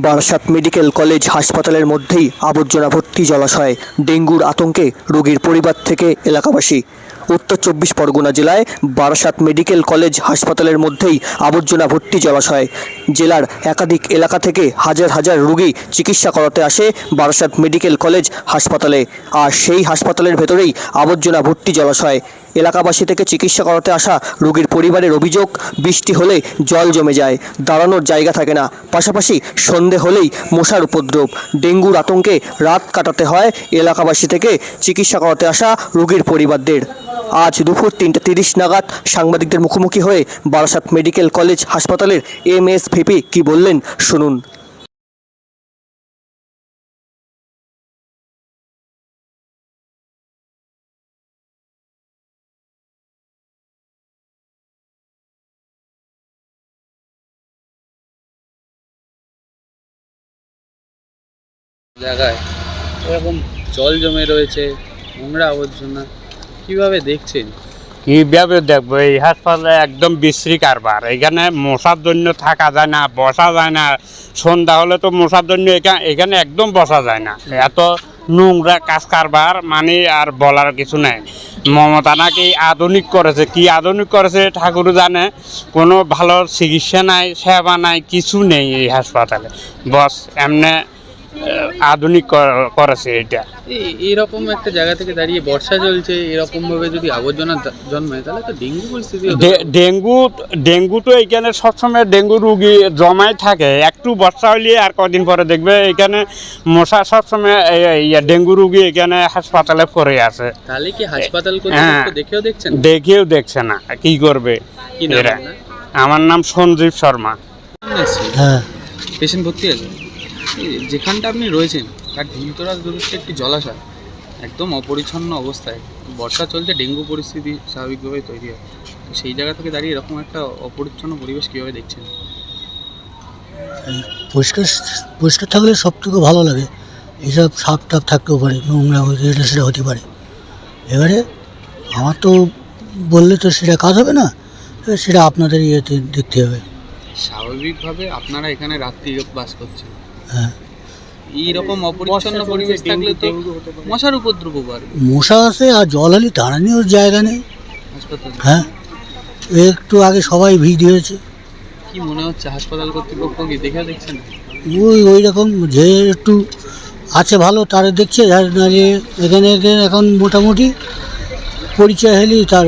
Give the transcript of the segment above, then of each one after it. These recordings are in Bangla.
বারাসাত মেডিকেল কলেজ হাসপাতালের মধ্যেই আবর্জনা ভর্তি জলাশয়, ডেঙ্গুর আতঙ্কে রোগীর পরিবার থেকে এলাকাবাসী। উত্তর 24 পরগনা জেলায় বারাসাত মেডিকেল কলেজ হাসপাতালের মধ্যেই আবর্জনা ভর্তি জলাশয়। জেলার একাধিক এলাকা থেকে হাজার হাজার রোগী চিকিৎসা করাতে আসে বারাসাত মেডিকেল কলেজ হাসপাতালে, আর সেই হাসপাতালের ভেতরেই আবর্জনা ভর্তি জলাশয়। এলাকাবাসী থেকে চিকিৎসা করাতে আসা রোগীর পরিবারের অভিযোগ, বৃষ্টি হলে জল জমে যায়, দাঁড়ানোর জায়গা থাকে না, পাশাপাশি সন্ধে হলেই মশার উপদ্রব। ডেঙ্গুর আতঙ্কে রাত কাটাতে হয় এলাকাবাসী থেকে চিকিৎসা করাতে আসা রোগীর পরিবারদের। আজ দুপুর 3:30 নাগাদ সাংবাদিকদের মুখোমুখি হয়ে বারাসাত মেডিকেল কলেজ হাসপাতালের MSVP কি বললেন শুনুন। জায়গায় এরকম জল জমে রয়েছে, নোংরা আবর্জনা, কিভাবে দেখছেন? কীভাবে দেখবো? এই হাসপাতালে একদম বিশ্রী কারবার। এখানে মশার জন্য থাকা যায় না, বসা যায় না। সন্ধ্যা হলে তো মশার জন্য এখানে একদম বসা যায় না। এত নোংরা কাজ কারবার, মানে আর বলার কিছু নেই। মমতা নাকি আধুনিক করেছে, কি আধুনিক করেছে ঠাকুর জানে। কোনো ভালো চিকিৎসা নাই, সেবা নাই, কিছু নেই এই হাসপাতালে। বস এমনি আধুনিক করেছে এটা। এরকম একটা জায়গা থেকে দাঁড়িয়ে বর্ষা চলছে, এরকম ভাবে যদি আবর্জনা জন্মায় তাহলে তো ডেঙ্গু পরিস্থিতি। ডেঙ্গু তো এখানে সবসময় ডেঙ্গু রুগী জমাই থাকে। একটু বর্ষা হইলে আর কদিন পরে দেখবে এখানে মশা সবসময় ডেঙ্গু রুগী এখানে হাসপাতালে পড়ে আছে। তাহলে কি হাসপাতাল দেখেও দেখছে না, কি করবে এরা? আমার নাম সঞ্জীব শর্মা। হ্যাঁ, পেশেন্ট ভর্তি আছে। যেখানটা আপনি রয়েছেন তার ঢিলতলা দূরত্বে একটি জলাশয়, একদম অপরিচ্ছন্ন অবস্থায়। বর্ষা চলছে, ডেঙ্গু পরিস্থিতি স্বাভাবিকভাবেই তৈরি হয়। তো সেই জায়গা থেকে দাঁড়িয়ে এরকম একটা অপরিচ্ছন্ন পরিবেশ কীভাবে দেখছেন? পরিষ্কার থাকলে সব থেকে ভালো লাগে। এইসব সাপ টাপ থাকতেও পারে, নোংরা এটা সেটা হতে পারে। এবারে আমার তো বললে তো সেটা কাজ হবে না, সেটা আপনাদের ইয়েতে দেখতে হবে। স্বাভাবিকভাবে আপনারা এখানে রাত্রি বাস করছেন, হ্যাঁ, এইরকম অপরিচ্ছন্ন পরিবেশ থাকলে তো মশার উপদ্রব বাড়বে। মশা আছে, আর জল হলে দাঁড়ানোর জায়গা নেই হাসপাতালে। হ্যাঁ, একটু আগে সবাই ভিড় হয়েছে। কি মনে হচ্ছে হাসপাতাল কর্তৃপক্ষ কি দেখছেন? ওই রকম যে একটু আছে ভালো তারা দেখছে, যার নাহলে এখানে এখন মোটামুটি পরিচয় হলেই তার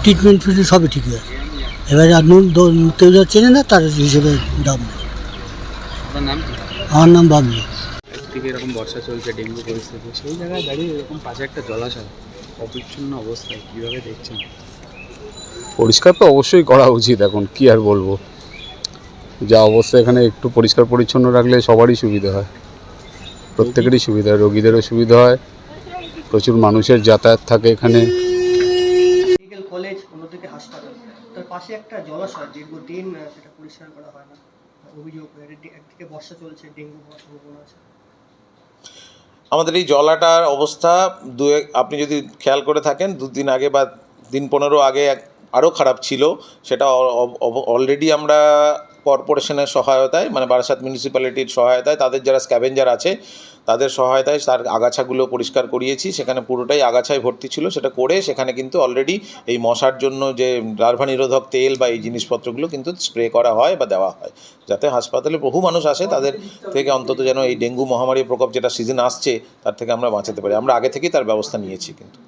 ট্রিটমেন্ট সবই ঠিক আছে। এবারে আর কেউ যা চেনে না তার হিসেবে দাম নেই। আপনার নাম কি? আমার নাম বাবলু। একদিকে এরকম বর্ষা চলছে, ডেঙ্গু পরিস্থিতি, সেই জায়গায় দাঁড়িয়ে এরকম পাশে একটা জলাশয় অপরিচ্ছন্ন অবস্থায় কীভাবে দেখছেন? পরিষ্কার তো অবশ্যই করা উচিত। এখন কি আর বলবো, যা অবস্থা এখানে একটু পরিষ্কার পরিচ্ছন্ন রাখলে সবারই সুবিধা হয়, প্রত্যেকেরই সুবিধা হয়, রোগীদেরও সুবিধা হয়, প্রচুর মানুষের যাতায়াত থাকে এখানে। মেডিকেল কলেজ, অন্যদিকে হাসপাতাল, তার পাশে একটা জলাশয়, দীর্ঘদিন সেটা পরিষ্কার করা হয় না। অভিযোগ, একদিকে বর্ষা চলছে, ডেঙ্গু হওয়ার সম্ভাবনা আছে। আমাদের এই জলাটার অবস্থা আপনি যদি খেয়াল করে থাকেন, 2 দিন আগে বা দিন 15 আগে আরও খারাপ ছিল। সেটা অলরেডি আমরা কর্পোরেশনের সহায়তায়, মানে বারাসাত মিউনিসিপ্যালিটির সহায়তায়, তাদের যারা স্ক্যাভেঞ্জার আছে তাদের সহায়তায় তার আগাছাগুলো পরিষ্কার করিয়েছি। সেখানে পুরোটাই আগাছায় ভর্তি ছিল, সেটা করে সেখানে কিন্তু অলরেডি এই মশার জন্য যে লার্ভা নিরোধক তেল বা এই জিনিসপত্রগুলো কিন্তু স্প্রে করা হয় বা দেওয়া হয়, যাতে হাসপাতালে বহু মানুষ আসে তাদের থেকে অন্তত যেন এই ডেঙ্গু মহামারীর প্রকোপ যেটা সিজন আসছে তার থেকে আমরা বাঁচাতে পারি। আমরা আগে থেকেই তার ব্যবস্থা নিয়েছি কিন্তু।